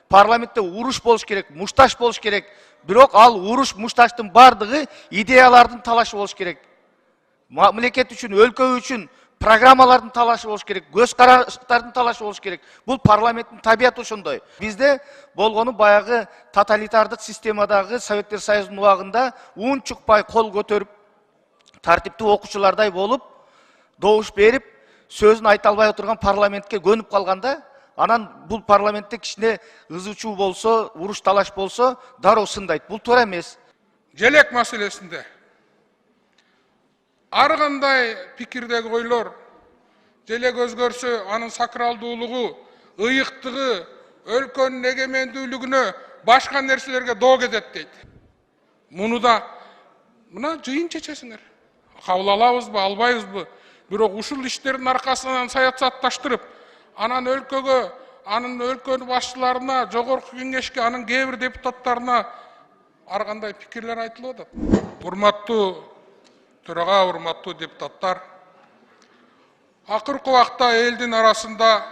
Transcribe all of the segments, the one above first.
Парламентте уруш болуш керек, мушташ болуш керек. Бирок ал уруш мушташтын бардыгы идеялардын талашы болуш керек. Мамлекет үчүн, өлкө үчүн программалардын талашы болуш керек, көз караштардын талашы болуш керек. Бул парламенттин табияты ошондой. Бизде болгону баягы тоталитардык системадагы Советтер Союзунун убагында ун чукпай кол көтөрүп, тартиптүү окуучулардай болуп, добуш берип, сөзүн айта албай отурган парламентке көнүп калганда, анан бул парламентте кичине ызы-чуу болсо, уруш талаш болсо, дароо сындайт. Бул туура эмес. Желек маселесинде ар кандай пикирдеги ойлор желек өзгөрсө анын сакралдуулугу, ыйыктыгы, өлкөнүн эгемендүүлүгүнө, башка нерселерге доо кетет дейт. Муну да мына жыйын чечесиңер. Кабыл алабызбы, албайбызбы? Бирок ушул иштердин аркасынан саясатташтырып, анан өлкөгө, анын өлкөнүн башчыларына, жогорку кеңешке, анын кээ бир депутаттарына ар кандай пикирлер айтылып атат. Урматтуу төрага, урматтуу депутаттар, акыркы убакта элдин арасында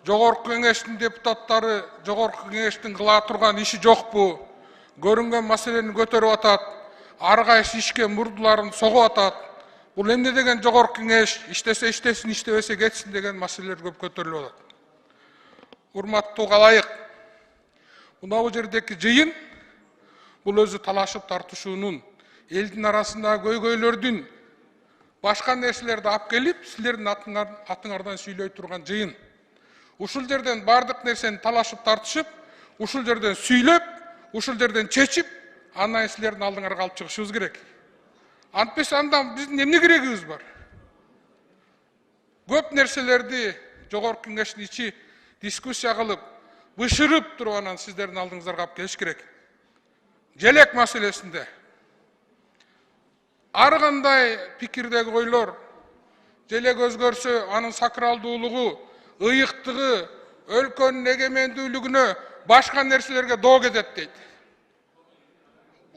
жогорку кеңештин депутаттары жогорку кеңештин кыла турган иши жокпу, көрүнгөн маселени көтөрүп атат, ар кайсы ишке мурдуларын согуп атат. Бул эмне деген жогорку кеңеш, иштесе иштесин, иштебесе кетсин деген маселелер көп көтөрүлүп атат. Урматтуу калайык, мына бул жердеки жыйын бул өзү талашып тартышуунун, элдин арасында көйгөйлөрдүн, башка нерселерди алып келип, силердин атыңардан сүйлөй турган жыйын. Ушул жерден бардык нерсени талашып тартышып, ушул жерден сүйлөп, ушул жерден чечип, андан силердин алдыңарга алып чыгышыбыз керек. Антпесе андан биздин эмне керегибиз бар? Көп нерселерди жогорку кеңештин ичи дискуссия кылып, бышырып туруп анан сиздердин алдыңыздарга алып келиш керек. Желек маселесинде ар кандай пикирдеги ойлор желек өзгөрсө анын сакралдуулугу, ыйыктыгы, өлкөнүн эгемендүүлүгүнө, башка нерселерге доо кетет дейт.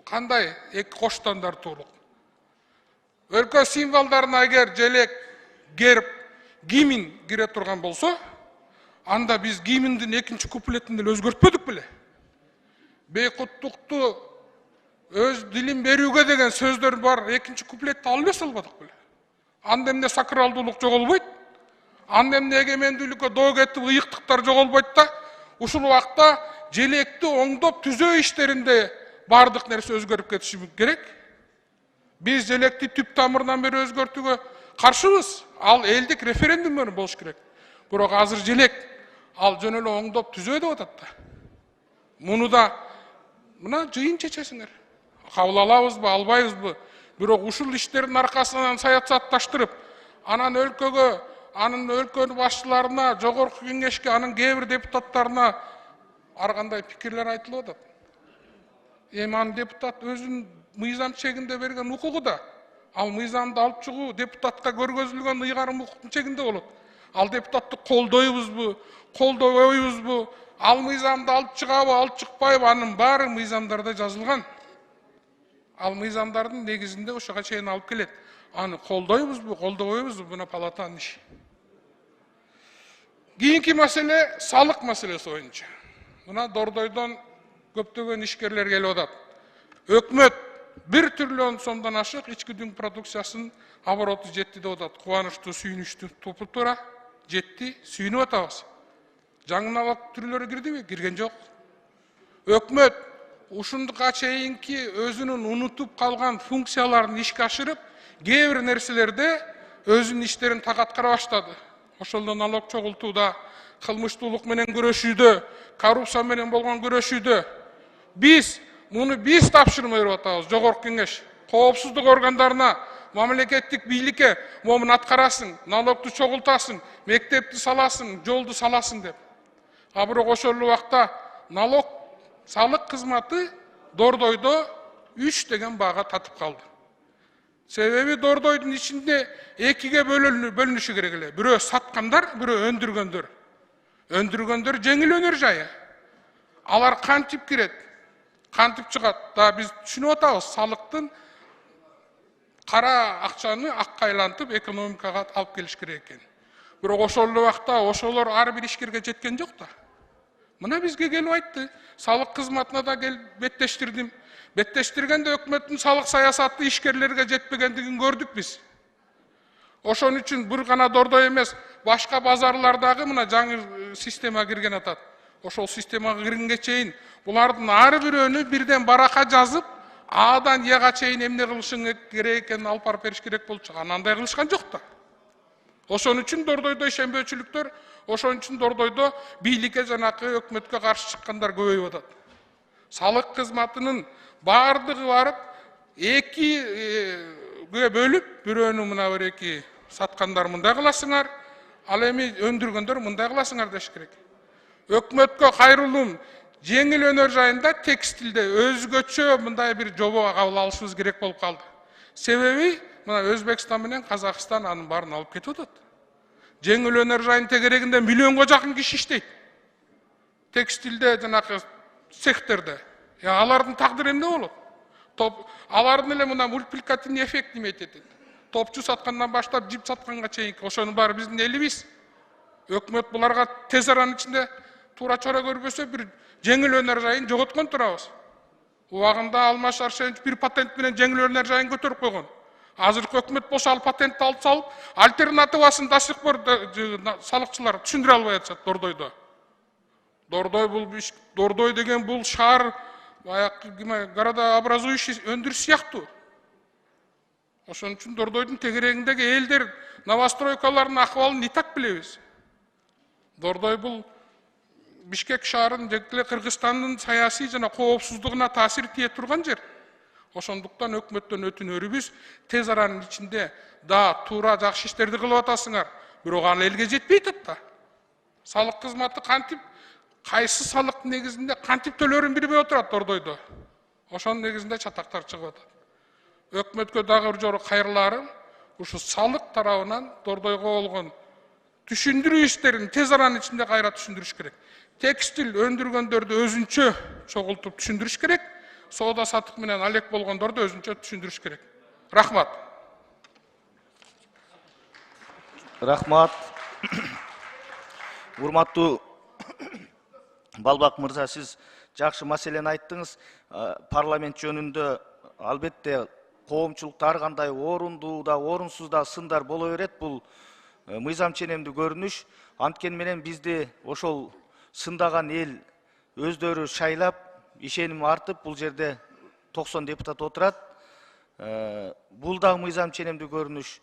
Кандай эки коштон тартуулук? Өлкө символдоруна эгер желек, герб, гимн кире турган болсо, анда биз гимндин экинчи куплетин деле өзгөртпөдүк беле? Бейкуттукту өз дилин берүүгө деген сөздөр бар, экинчи куплетти алып салбадык беле? Анда эмне сакралдуулук жоголбойт? Анда эмне эгемендүүлүккө доо кетип, ыйыктыктар жоголбойт да? Ушул убакта желекти оңдоп түзөө иштеринде бардык нерсе өзгөрүп кетиши керек. Биз желекти түп тамырынан бери өзгөртүүгө каршыбыз. Ал элдик референдум менен болуш керек. Бирок азыр желек ал жөн эле оңдоп түзөө деп атат да. Муну да мына жыйын чечесиңер. Кабыл алабызбы, албайбызбы? Бирок ушул иштердин аркасынан саясатташтырып, анан өлкөгө, анын өлкөнүн башчыларына, жогорку кеңешке, анын кээ бир депутаттарына ар кандай пикирлер айтылып атат. Анын депутат өзүнүн мыйзам чегинде берген укугу да. Ал мыйзамды алып чыгуу депутатка көргөзүлгөн ыйгарым укуктун чегинде болот. Ал депутатты колдойбузбу, колдобойбузбу, ал мыйзамды алып чыгабы, алып чыкпайбы, анын баары мыйзамдарда жазылган. Ал мыйзамдардын негизинде ошого чейин алып келет. Аны колдойбузбу, колдобойбузбу, мына палатанын иши. Кийинки маселе салык маселеси боюнча. Мына Дордойдон көптөгөн ишкерлер келип атат. Өкмөт 1 триллион сомдон ашык ички дүң продукциясынын обороту жетти деп атат. Кубанычтуу, сүйүнүчтүү туура жетти, сүйүнүп атабыз. Жаңы налог түрлөрү кирдиби? Кирген жок. Өкмөт ушундукка чейинки өзүнүн унутуп калган функцияларын ишке ашырып, кээ бир нерселерде өзүнүн иштерин так аткара баштады. Ошолдо налог чогултууда, кылмыштуулук менен күрөшүүдө, коррупция менен болгон күрөшүүдө муну биз тапшырма берип атабыз. Жогорку кеңеш, коопсуздук органдарына, мамлекеттик бийликке момун аткарасың, налогду чогултасың, мектепти саласың, жолду саласың деп. А бирок ошол убакта налог салык кызматы Дордойдо 3 деген баага татып калды. Себеби Дордойдун ичинде 2ге бөлүнүшү керек эле. Бирөө саткандар, бирөө өндүргөндөр. Өндүргөндөр жеңил өнөр жайы. Алар кантип кирет, кантип чыгат? Да биз түшүнүп атабыз, салыктын кара акчаны акка айлантып экономикага алып келиш керек экен. Бирок ошол убакта ошолор ар бир ишкерге жеткен жок да. Мына бизге келип айтты. Салык кызматына да келип беттештирдим. Беттештиргенде өкмөттүн салык саясаты ишкерлерге жетпегендигин көрдүк биз. Ошон үчүн бир гана Дордой эмес, башка базарлардагы мына жаңы система кирген атат. Ошол системага киргенге чейин булардын ар бирөөнү бирден барака жазып, Адан Яга чейин эмне кылышың керек экенин алып барып бериш керек болчу. Андай кылышкан жок да. Ошон үчүн Дордойдо ишенбөөчүлүктөр, ошон үчүн Дордойдо бийликке жанакы өкмөткө каршы чыккандар көбөйүп атат. Салык кызматынын бардыгы барып, экиге бөлүп, бирөөнү мына бир эки саткандар мындай кыласыңар, ал эми өндүргөндөр мындай кыласыңар деш керек. Өкмөткө кайрылуум жеңил өнөр жайында текстилде өзгөчө мындай бир жобо кабыл алышыбыз керек болуп калды. Себеби мына Өзбекстан менен Казакстан анын баарын алып кетип атат. Жеңил өнөр жайын тегерегинде миллионго жакын киши иштейт. Текстилде жанакы секторде. Алардын тагдыры эмне болот? Алардын эле мына мультипликативный эффект эметет. Топчу саткандан баштап жип сатканга чейинки ошонун баары биздин элибиз. Өкмөт буларга тез аранын ичинде туура чара көрбөсө бир жеңил өнөр жайын жоготкон турабыз. Убагында Алмаз Шаршенович бир патент менен жеңил өнөр жайын көтөрүп койгон. Азыркы өкмөт болсо ал патентти алып салып, альтернативасын да сих пор салыкчылар түшүндүрө албай атышат Дордойдо. Дордой деген бул шаар городообразующий өндүрүш сыяктуу. Ошон үчүн Дордойдун тегерегиндеги элдер новостройкалардын акыбалын и так билебиз. Дордой бул Бишкек шаарынын жеке Кыргызстандын саясий жана коопсуздугуна таасир тие турган жер. Ошондуктан өкмөттөн өтүнөрүбүз тез аранын ичинде да туура жакшы иштерди кылып атасыңар, бирок ал элге жетпей атат да. Салык кызматы кантип кайсы салык негизинде кантип төлөрүн билбей отурат Дордойдо. Ошонун негизинде чатактар чыгып атат. Өкмөткө дагы бир жолу кайрыларым, ушу салык тарабынан Дордойго болгон түшүндүрүү иштерин тез аранын ичинде кайра түшүндүрүш керек. Текстил өндүргөндөрдү өзүнчө чогултуп түшүндүрүш керек. Соода сатык менен алек болгондорду өзүнчө түшүндүрүш керек. Рахмат. Рахмат. Урматтуу Балбак мырза, сиз жакшы маселени айттыңыз. Парламент жөнүндө албетте коомчулукта ар кандай орундуу да, орунсуз да сындар боло берет. Бул мыйзам ченемдүү көрүнүш. Анткени менен бизди ошол сындаган эл өздөрү шайлап, ишеним артып, бул жерде 90 депутат отурат. Бул дагы мыйзам ченемдүү көрүнүш.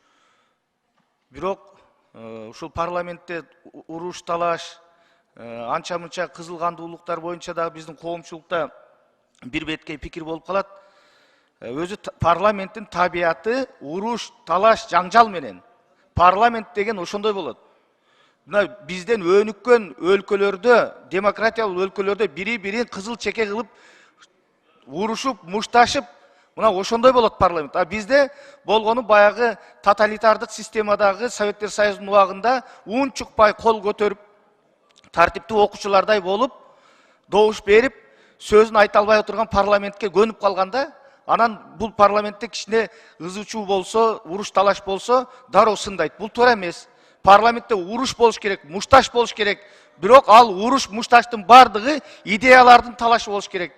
Бирок ушул парламентте уруш, талаш, анча-мынча кызыл кандуулуктар боюнча дагы биздин коомчулукта бир беткей пикир болуп калат. Өзү парламенттин табияты уруш, талаш, жаңжал менен. Парламент деген ошондой болот. Мына бизден өнүккөн өлкөлөрдө, демократиялык өлкөлөрдө бири-бирин кызыл чеке кылып, урушуп, мушташып, мына ошондой болот парламент. А бизде болгону баягы тоталитардык системадагы Советтер Союзунун убагында унчукпай кол көтөрүп, тартиптүү окуучулардай болуп, добуш берип, сөзүн айта албай отурган парламентке көнүп калганда, анан бул парламентте кичине ызы-чуу болсо, уруш, талаш болсо, дароо сындайт. Бул туура эмес. Парламентте уруш болуш керек, мушташ болуш керек. Бирок ал уруш, мушташтын бардыгы идеялардын талашы болуш керек.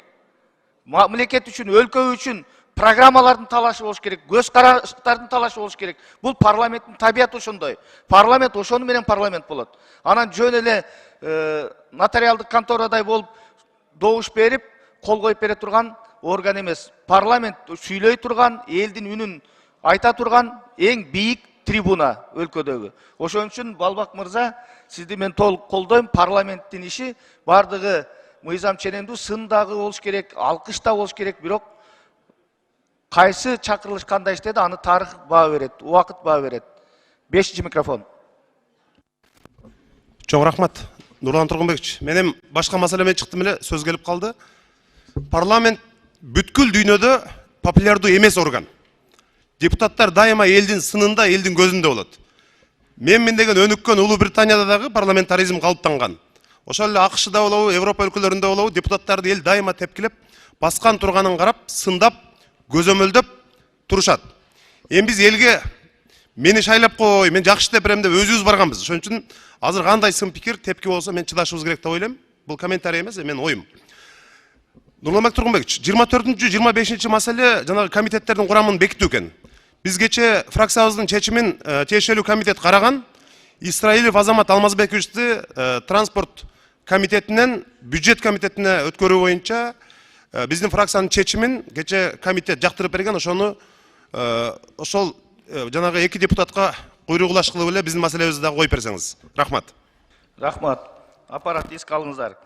Мамлекет үчүн, өлкө үчүн программалардын талашы болуш керек, көз караштардын талашы болуш керек. Бул парламенттин табияты ошондой. Парламент ошону менен парламент болот. Анан жөн эле нотариалдык конторадай болуп добуш берип, кол коюп бере турган орган эмес. Парламент сүйлөй турган, элдин үнүн айта турган эң бийик трибуна өлкөдөгү. Ошон үчүн Балбак мырза, сизди мен толук колдойм. Парламенттин иши бардыгы мыйзам ченемдүү, сын дагы болуш керек, алкыш да болуш керек, бирок кайсы чакырылыш кандай иштеди, аны тарых баа берет, убакыт баа берет. 5-чи микрофон. Чоң рахмат. Нурлан Тургунбекович, менен башка маселеме чыктым эле, сөз келип калды. Парламент бүткүл дүйнөдө популярдуу эмес орган. Депутаттар дайыма элдин сынында, элдин көзүндө болот. Мен деген өнүккөн Улуу Британияда дагы парламентаризм калыптанган. Ошол эле АКШда болобу, Европа өлкөлөрүндө болобу, депутаттарды эл дайыма тепкилеп, баскан турганын карап, сындап, көзөмөлдөп турушат. Эми биз элге мени шайлап кой, мен жакшы деп берем деп өзүбүз барганбыз. Ошон үчүн азыр кандай сын пикир, тепки болсо мен чыдашыбыз керек деп ойлойм. Бұл комментарий емес, мен ойым. Нұрланбек Тұрғынбекович, 24-25 маселе жаңағы комитеттердің құрамын бекіту екен. Біз кече фракциябыздың чечимин тиешелүү комитет қараған, Исраилев Азамат Алмазбековичти транспорт комитетинен бюджет комитетине өткөрүү боюнча биздин фракциянын чечимин кече комитет жактырып берген, ошол жанагы эки депутатка куйругулаш кылып эле биздин маселебизди дагы коюп берсеңиз. Рахмат. Рахмат. Аппарат эске алыңыздар.